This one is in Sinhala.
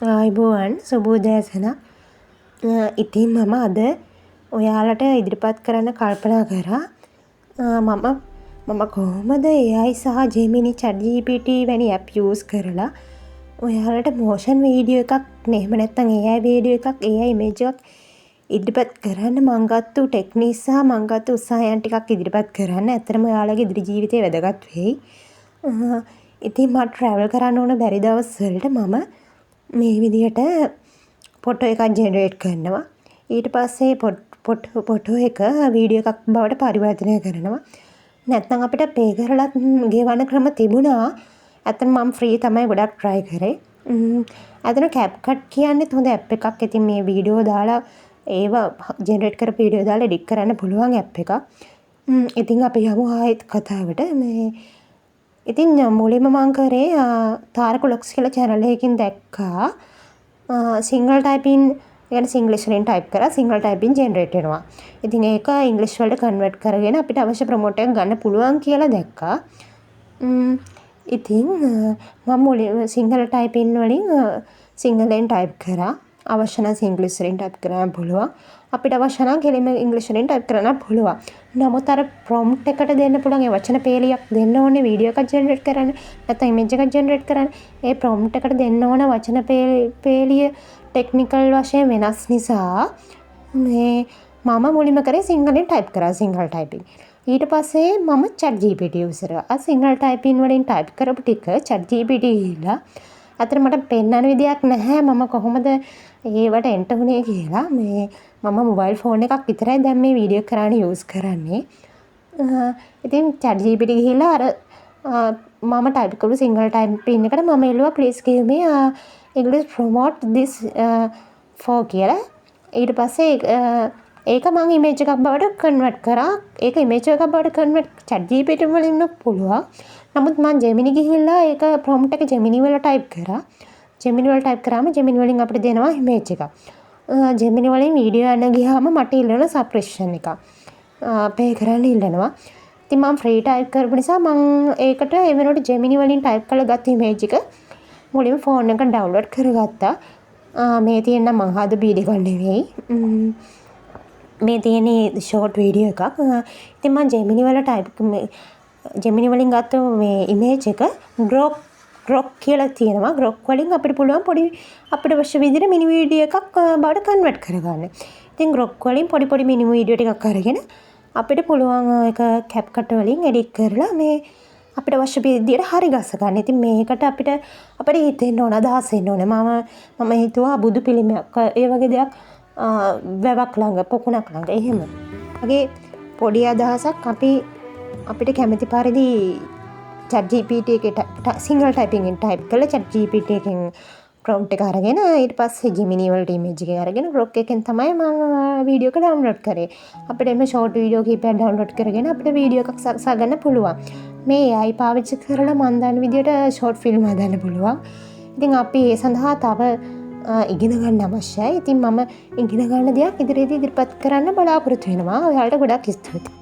ආයුබෝවන් සුබෝදෑසන. ඉතින් මම අද ඔයාලට ඉදිරිපත් කරන්න කල්පනා කරා මම කොහොමද AI සහ Gemini ChatGPT වැනි ඇප් යූස් කරලා ඔයාලට මෝෂන් වීඩියෝ එකක් එහෙම නැත්නම් AI වීඩියෝ එකක් AI ඉමේජ් එකක් ඉදිරිපත් කරන්න මං ගත්තු ටෙක්නික්ස් සහ මං ගත්තු උත්සාහයන් ටිකක් ඉදිරිපත් කරන්න. ඇත්තටම ඔයාලගේ ඉදිරි ජීවිතේ වැදගත් වෙයි. ඉතින් මට ට්‍රැවල් කරන්න ඕන බැරි දවස් වලට මම මේ විදිහට ෆොටෝ එකක් ජෙනරේට් කරනවා. ඊට පස්සේ ෆොටෝ එක වීඩියෝ එකක් බවට පරිවර්තනය කරනවා. නැත්නම් අපිට පේ කරලා ගෙවන ක්‍රම තිබුණා. ඇත්තටම මම ෆ්‍රී තමයි ගොඩක් try කරේ. ඇත්තටම CapCut කියන්නේ හොඳ ඇප් එකක්. ඉතින් මේ වීඩියෝ දාලා ඒව ජෙනරේට් කරපු වීඩියෝ දාලා එඩිට් කරන්න පුළුවන් ඇප් එකක්. ඉතින් අපි යමු ආයෙත් කතාවට. ඉතින් මුලින්ම මං කරේ තාරක ලොක්ස් කියලා channel එකකින් දැක්කා සිංගල් ටයිපින් يعني සිංග්ලිෂ් වලින් ටයිප් කරා සිංගල් ටයිපින් ජෙනරේට් වෙනවා. ඉතින් ඒක ඉංග්‍රීසි වලට කන්වර්ට් කරගෙන අපිට අවශ්‍ය ප්‍රොමෝට් එක ගන්න පුළුවන් කියලා දැක්කා. ඉතින් මම මුලින්ම සිංගල් ටයිපින් වලින් සිංගලෙන් ටයිප් කරා. අවශ්‍ය නම් සිංග්ලිෂ් වලින් ටයිප් කරන්න පුළුවන්. අපිට අවශ්‍ය නම් කෙලින්ම ඉංග්‍රීසි වලින් ටයිප් කරන්න පුළුවන්. නමුත් අර ප්‍රොම්ප්ට් එකට දෙන්න පුළුවන් ඒ වචන පේලියක් දෙන්න ඕනේ වීඩියෝ එකක් ජෙනරේට් කරන්න. නැත්නම් ඉමේජ් එකක් ජෙනරේට් කරන්න. ඒ ප්‍රොම්ප්ට් එකට දෙන්න ඕන වචන පේලිය ටෙක්නිකල් වශයෙන් වෙනස් නිසා මම මුලින්ම කරේ සිංහලෙන් ටයිප් කරා සිංගල් ටයිපින්. ඊට පස්සේ මම ChatGPT යූස් කරා. ආ සිංගල් ටයිපින් වලින් ටයිප් කරපු ටික ChatGPT ගිහිල්ලා අතන මට පෙන්නන විදියක් නැහැ මම කොහොමද ඒවට එන්ටර් වුනේ කියලා. මම මොබයිල් ෆෝන් එකක් විතරයි දැන් මේ වීඩියෝ කරන්න යූස් කරන්නේ. ඉතින් ChatGPT ගිහිල්ලා අර මම ටයිප් කරපු සිංගල් ටයිපින් එකට මම එළුවා please give me English promote this for කියලා. ඊට පස්සේ ඒක මම ඉමේජ් එකක් බවට කන්වර්ට් කරා. ඒක ඉමේජ් එකක් බවට කන්වර්ට් ChatGPT වලින් පුළුවන්. නමුත් මම Gemini ගිහිල්ලා ඒක prompt එක Gemini වල ටයිප් කරා. Gemini වල ටයිප් කරාම Gemini වලින් අපිට දෙනවා ඉමේජ් එකක්. Gemini වලින් වීඩියෝ යන ගියාම මට ඉල්ලන සබ්ස්ක්‍රිප්ෂන් එක. පේ කරන්න ඉල්ලනවා. ඉතින් මම ෆ්‍රී ටයිප් කරපු නිසා මම ඒකට ඒ වෙනකොට Gemini වලින් ටයිප් කරලා ගත්ත ඉමේජ් එක මුලින්ම ෆෝන් එකට ඩවුන්ලෝඩ් කරගත්තා. මේ තියෙන මං හද වීඩියෝ එකක් නෙවෙයි. මේ තියෙන්නේ ෂෝට් වීඩියෝ එකක්. ඉතින් මම Gemini වල Gemini වලින් ගත්ත මේ ඉමේජ් එක grok කියලා තියෙනවා. grok වලින් අපිට පුළුවන් පොඩි අපිට අවශ්‍ය විදිහට මිනි වීඩියෝ එකක් බවට කන්වර්ට් කරගන්න. ඉතින් grok වලින් පොඩි මිනි වීඩියෝ ටිකක් අරගෙන අපිට පුළුවන් ඒක CapCut වලින් එඩිට් කරලා මේ අපිට අවශ්‍ය විදිහට හරි ගස ගන්න. ඉතින් මේකට අපිට හිතෙන්න ඕන අදහස් එන්න ඕන. මම හිතුවා බුදු පිළිමයක් ඒ වගේ දෙයක් වැවක් ළඟ පොකුණක් ළඟ එහෙම. වගේ පොඩි අදහසක් අපිට කැමති පරිදි ChatGPT එකට සිංගල් ටයිපින් එකෙන් ටයිප් කරලා ChatGPT එකෙන් prompt එක අරගෙන ඊට පස්සේ Gemini වලට ඉමේජ් එක අරගෙන grok එකෙන් තමයි මම වීඩියෝ එක ඩවුන්ලෝඩ් කරේ. අපිට එimhe ෂෝට් වීඩියෝ කීපයක් ඩවුන්ලෝඩ් කරගෙන අපිට වීඩියෝ එකක් සකසා ගන්න පුළුවන්. මේ AI පාවිච්චි කරලා මම දන්න විදිහට ෂෝට් ෆිල්ම් හදන්න පුළුවන්. ඉතින් අපි ඒ සඳහා තව ඉගෙන ගන්න අවශ්‍යයි. ඉතින් මම ඉගෙන ගන්න දේක් ඉදිරියේදී ඉදිරිපත් කරන්න බලාපොරොත්තු වෙනවා. ඔයාලට ගොඩක් ස්තුතියි.